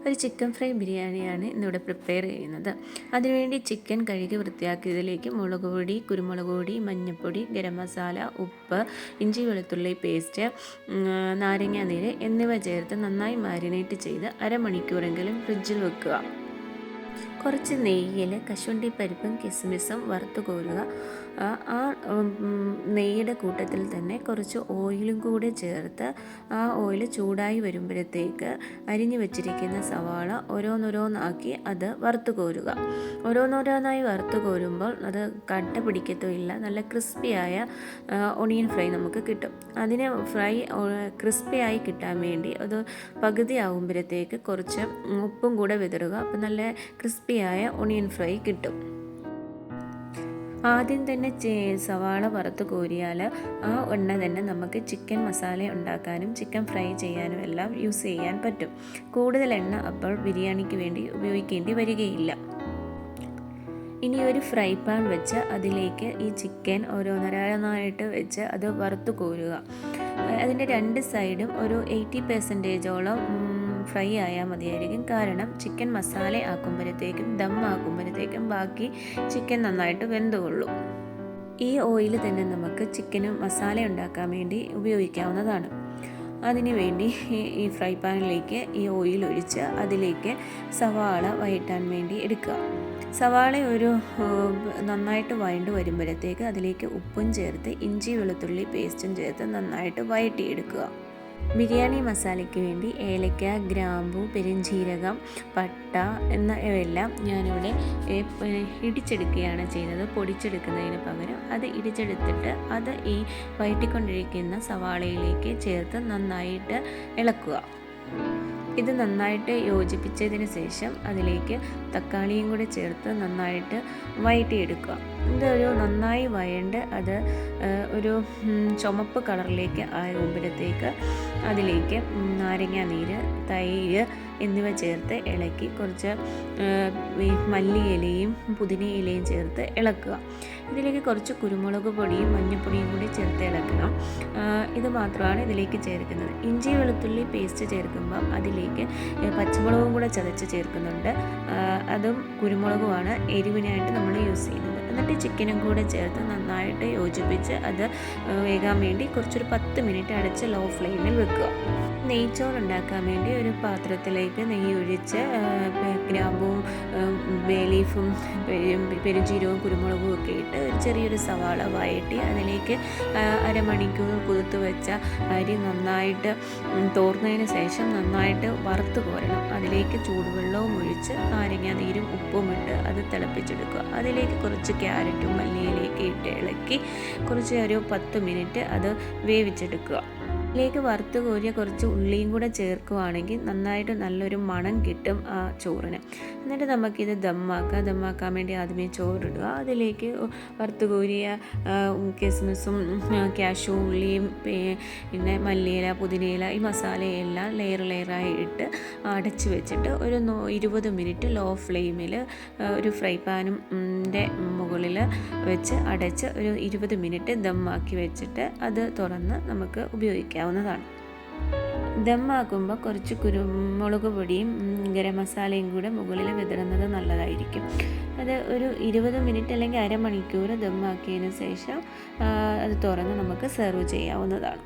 ഒരു chicken fry ബിരിയാണിയാണ് ഇന്നിവിടെ പ്രിപ്പയർ ചെയ്യുന്നത്. അതിനുവേണ്ടി ചിക്കൻ കഴുകി വൃത്തിയാക്കിയതിലേക്ക് മുളക് പൊടി, കുരുമുളക് പൊടി, മഞ്ഞൾപ്പൊടി, ഗരം മസാല, ഉപ്പ്, ഇഞ്ചി വെളുത്തുള്ളി പേസ്റ്റ്, നാരങ്ങ നീര് എന്നിവ ചേർത്ത് നന്നായി മാരിനേറ്റ് ചെയ്ത് അരമണിക്കൂറെങ്കിലും ഫ്രിഡ്ജിൽ വെക്കുക. കുറച്ച് നെയ്യിൽ കശുവണ്ടി പരിപ്പും കിസ്മിസും വറുത്ത് കോരുക. ആ നെയ്യുടെ കൂട്ടത്തിൽ തന്നെ കുറച്ച് ഓയിലും കൂടെ ചേർത്ത് ആ ഓയിൽ ചൂടായി വരുമ്പോഴത്തേക്ക് അരിഞ്ഞു വെച്ചിരിക്കുന്ന സവാള ഓരോന്നോരോന്നാക്കി അത് വറുത്ത് കോരുക. ഓരോന്നോരോന്നായി വറുത്ത് കോരുമ്പോൾ അത് കട്ട പിടിക്കത്തുമില്ല, നല്ല ക്രിസ്പിയായ ഒണിയൻ ഫ്രൈ നമുക്ക് കിട്ടും. അതിന് ഫ്രൈ ക്രിസ്പിയായി കിട്ടാൻ വേണ്ടി അത് പകുതി ആകുമ്പോഴത്തേക്ക് കുറച്ച് ഉപ്പും കൂടെ വിതറുക. അപ്പം നല്ല ക്രിസ്പിയായ ഒണിയൻ ഫ്രൈ കിട്ടും. ആദ്യം തന്നെ സവാള വറുത്ത് കോരിയാൽ ആ എണ്ണ തന്നെ നമുക്ക് ചിക്കൻ മസാല ഉണ്ടാക്കാനും ചിക്കൻ ഫ്രൈ ചെയ്യാനും എല്ലാം യൂസ് ചെയ്യാൻ പറ്റും. കൂടുതൽ എണ്ണ അപ്പോൾ ബിരിയാണിക്ക് വേണ്ടി ഉപയോഗിക്കേണ്ടി വരികയില്ല. ഇനി ഒരു ഫ്രൈ പാൻ വെച്ച് അതിലേക്ക് ഈ ചിക്കൻ ഓരോന്നോരോന്നായിട്ട് വെച്ച് അത് വറുത്ത് കോരുക. അതിൻ്റെ രണ്ട് സൈഡും ഒരു 80% ഫ്രൈ ആയാൽ മതിയായിരിക്കും. കാരണം ചിക്കൻ മസാല ആക്കുമ്പോഴത്തേക്കും ദം ആക്കുമ്പോഴത്തേക്കും ബാക്കി ചിക്കൻ നന്നായിട്ട് വെന്തുകൊള്ളും. ഈ ഓയിൽ തന്നെ നമുക്ക് ചിക്കന് മസാല ഉണ്ടാക്കാൻ വേണ്ടി ഉപയോഗിക്കാവുന്നതാണ്. അതിനു വേണ്ടി ഈ ഫ്രൈ പാനിലേക്ക് ഈ ഓയിൽ ഒഴിച്ച് അതിലേക്ക് സവാള വഴറ്റാൻ വേണ്ടി എടുക്കുക. സവാള ഒരു നന്നായിട്ട് വഴണ്ട് വരുമ്പോഴത്തേക്ക് അതിലേക്ക് ഉപ്പും ചേർത്ത് ഇഞ്ചി വെളുത്തുള്ളി പേസ്റ്റും ചേർത്ത് നന്നായിട്ട് വഴറ്റിയെടുക്കുക. ബിരിയാണി മസാലയ്ക്ക് വേണ്ടി ഏലക്ക, ഗ്രാമ്പു, പെരുംജീരകം, പട്ട എന്നിവയെല്ലാം ഞാനിവിടെ ഇടിച്ചെടുക്കുകയാണ് ചെയ്യുന്നത്. പൊടിച്ചെടുക്കുന്നതിന് പകരം അത് ഇടിച്ചെടുത്തിട്ട് അത് ഈ വഴറ്റിക്കൊണ്ടിരിക്കുന്ന സവാളയിലേക്ക് ചേർത്ത് നന്നായിട്ട് ഇളക്കുക. ഇത് നന്നായിട്ട് യോജിപ്പിച്ചതിന് ശേഷം അതിലേക്ക് തക്കാളിയും കൂടെ ചേർത്ത് നന്നായിട്ട് വഴറ്റിയെടുക്കുക. ഇതൊരു നന്നായി വഴണ്ട് അത് ഒരു ചുമപ്പ് കളറിലേക്ക് ആകുമ്പോഴത്തേക്ക് അതിലേക്ക് നാരങ്ങ നീര്, തൈര് എന്നിവ ചേർത്ത് ഇളക്കി കുറച്ച് മല്ലിയിലയും പുതിന ഇലയും ചേർത്ത് ഇളക്കുക. ഇതിലേക്ക് കുറച്ച് കുരുമുളക് പൊടിയും മഞ്ഞൾപ്പൊടിയും കൂടി ചേർത്ത് ഇളക്കണം. ഇത് മാത്രമാണ് ഇതിലേക്ക് ചേർക്കുന്നത്. ഇഞ്ചി വെളുത്തുള്ളി പേസ്റ്റ് ചേർക്കുമ്പോൾ അതിലേക്ക് പച്ചമുളകും കൂടെ ചതച്ച് ചേർക്കുന്നുണ്ട്. അതും കുരുമുളകുമാണ് എരിവിനായിട്ട് നമ്മൾ യൂസ് ചെയ്യുന്നത്. എന്നിട്ട് ചിക്കനും കൂടെ ചേർത്ത് നന്നായിട്ട് യോജിപ്പിച്ച് അത് വേകാൻ വേണ്ടി കുറച്ചൊരു 10 മിനിറ്റ് അടച്ച് ലോ ഫ്ലെയിമിൽ വെക്കുക. നെയ്ച്ചോറ് ഉണ്ടാക്കാൻ വേണ്ടി ഒരു പാത്രത്തിലേക്ക് നെയ്യ് ഒഴിച്ച് ഗ്രാമ്പും ബേലീഫും പെരുംജീരകവും കുരുമുളകും ഒക്കെ ഇട്ട് ചെറിയൊരു സവാള വഴറ്റി അതിലേക്ക് അരമണിക്കൂർ കുതിർത്ത് വെച്ച അരി നന്നായിട്ട് തോർന്നതിന് ശേഷം നന്നായിട്ട് വറുത്ത് കോരണം. അതിലേക്ക് ചൂടുവെള്ളവും ഒഴിച്ച് നാരങ്ങ നീരും ഉപ്പും ഇട്ട് അത് തിളപ്പിച്ചെടുക്കുക. അതിലേക്ക് കുറച്ച് ക്യാരറ്റും മല്ലിയിലേക്ക് ഇട്ട് ഇളക്കി കുറച്ച് ഒരു 10 മിനിറ്റ് അത് വേവിച്ചെടുക്കുക. ഇതിലേക്ക് വറുത്ത് കോരിയ കുറച്ച് ഉള്ളിയും കൂടെ ചേർക്കുകയാണെങ്കിൽ നന്നായിട്ട് നല്ലൊരു മണം കിട്ടും ആ ചോറിന്. എന്നിട്ട് നമുക്കിത് ദമ്മാക്കാൻ വേണ്ടി ആദ്യമേ ചോറിടുക. അതിലേക്ക് വറുത്ത് കോരിയ കിസ്മിസും കാഷ്യൂ ഉള്ളിയും പിന്നെ മല്ലിയില, പുതിനയില, ഈ മസാലയെല്ലാം ലെയറായി ഇട്ട് അടച്ച് വെച്ചിട്ട് ഒരു 20 മിനിറ്റ് ലോ ഫ്ലെയിമിൽ ഒരു ഫ്രൈ പാനും മുകളിൽ വെച്ച് അടച്ച് ഒരു 20 മിനിറ്റ് ദമ്മാക്കി വെച്ചിട്ട് അത് തുറന്ന് നമുക്ക് ഉപയോഗിക്കാവുന്നതാണ്. ദമ്മാക്കുമ്പോൾ കുറച്ച് കുരുമുളക് പൊടിയും ഗരം മസാലയും കൂടെ മുകളിൽ വിതറുന്നത് നല്ലതായിരിക്കും. അത് ഒരു 20 മിനിറ്റ് അല്ലെങ്കിൽ അരമണിക്കൂർ ദമ്മാക്കിയതിന് ശേഷം അത് തുറന്ന് നമുക്ക് സെർവ് ചെയ്യാവുന്നതാണ്.